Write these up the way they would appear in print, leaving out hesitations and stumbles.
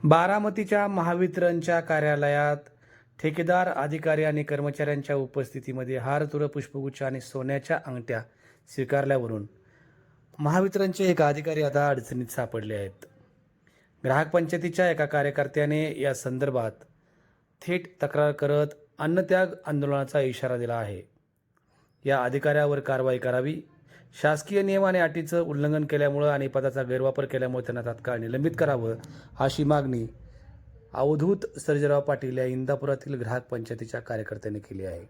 बारामतीच्या महावितरणच्या कार्यालयात ठेकेदार, अधिकारी आणि कर्मचाऱ्यांच्या उपस्थितीमध्ये हारतुरं पुष्पगुच्छ आणि सोन्याच्या अंगठ्या स्वीकारल्यावरून महावितरणचे एक अधिकारी आता अडचणीत सापडले आहेत. ग्राहक पंचायतीच्या एका कार्यकर्त्याने या संदर्भात थेट तक्रार करत अन्नत्याग आंदोलनाचा इशारा दिला आहे. या अधिकाऱ्यावर कारवाई करावी, शासकीय नियम आणि अटीचं उल्लंघन केल्यामुळं आणि पदाचा गैरवापर केल्यामुळे त्यांना तात्काळ निलंबित करावं, अशी मागणी अवधूत सर्जेराव पाटील या इंदापुरातील ग्राहक पंचायतीच्या कार्यकर्त्यांनी केली आहे.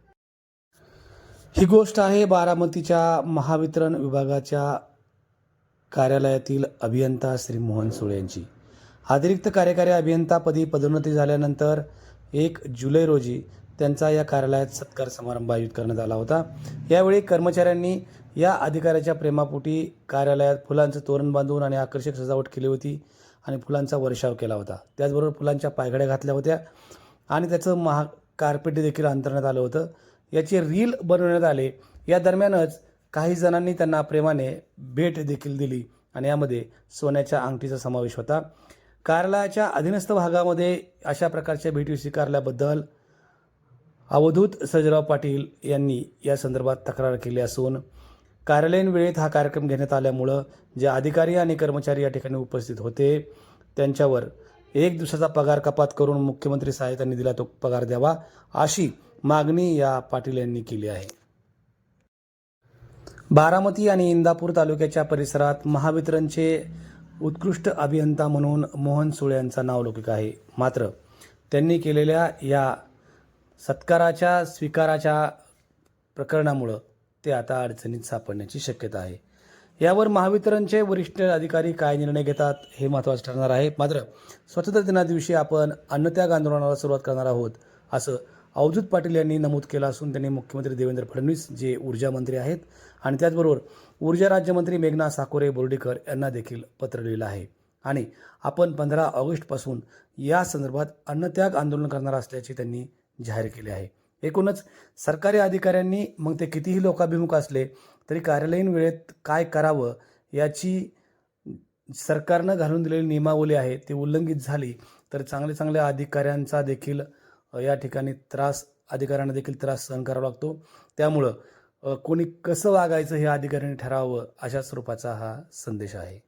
ही गोष्ट आहे बारामतीच्या महावितरण विभागाच्या कार्यालयातील अभियंता श्री मोहन सुळे यांची. अतिरिक्त कार्यकारी अभियंतापदी पदोन्नती झाल्यानंतर 1 जुलै रोजी त्यांचा या कार्यालयात सत्कार समारंभ आयोजित करण्यात आला होता. यावेळी कर्मचाऱ्यांनी या अधिकाऱ्याच्या प्रेमापोटी कार्यालयात फुलांचं तोरण बांधून आणि आकर्षक सजावट केली होती आणि फुलांचा वर्षाव केला होता. त्याचबरोबर फुलांच्या पायघड्या घातल्या होत्या आणि त्याचं कार्पेट देखील अंथरण्यात आलं होतं. याचे रील बनवण्यात आले. या दरम्यानच काही जणांनी त्यांना प्रेमाने भेट देखील दिली आणि यामध्ये सोन्याच्या अंगठीचा समावेश होता. कार्यालयाच्या अधीनस्थ भागामध्ये अशा प्रकारच्या भेटी स्वीकारल्याबद्दल अवधूत सर्जेराव पाटील यांनी या संदर्भात तक्रार केली असून कार्यालयीन वेळेत हा कार्यक्रम घेण्यात आल्यामुळं जे अधिकारी आणि कर्मचारी या ठिकाणी उपस्थित होते त्यांच्यावर 1 दिवसाचा पगार कपात करून मुख्यमंत्री सहाय्यता निधीला तो पगार द्यावा, अशी मागणी या पाटील यांनी केली आहे. बारामती आणि इंदापूर तालुक्याच्या परिसरात महावितरणचे उत्कृष्ट अभियंता म्हणून मोहन सुळे यांचा नावलौकिक आहे. मात्र त्यांनी केलेल्या या सत्काराच्या स्वीकाराच्या प्रकरणामुळं ते आता अडचणीत सापडण्याची शक्यता आहे. यावर महावितरणचे वरिष्ठ अधिकारी काय निर्णय घेतात हे महत्त्वाचे ठरणार आहे. मात्र स्वातंत्र्य दिनादिवशी आपण अन्नत्याग आंदोलनाला सुरुवात करणार आहोत, असं अवधूत पाटील यांनी नमूद केलं असून त्यांनी मुख्यमंत्री देवेंद्र फडणवीस जे ऊर्जा मंत्री आहेत आणि त्याचबरोबर ऊर्जा राज्यमंत्री मेघना साकोरे बोर्डीकर यांना देखील पत्र लिहिलं आहे आणि आपण 15 ऑगस्टपासून या संदर्भात अन्नत्याग आंदोलन करणार असल्याचे त्यांनी जाहीर केले आहे. एकूणच सरकारी अधिकाऱ्यांनी मग ते कितीही लोकाभिमुख असले तरी कार्यालयीन वेळेत काय करावं याची सरकारनं घालून दिलेली नियमावली आहे ती उल्लंघित झाली तर चांगल्या अधिकाऱ्यांचा देखील या ठिकाणी अधिकाऱ्यांना देखील त्रास सहन करावा लागतो. त्यामुळं कोणी कसं वागायचं हे अधिकाऱ्यांनी ठरावं, अशा स्वरूपाचा हा संदेश आहे.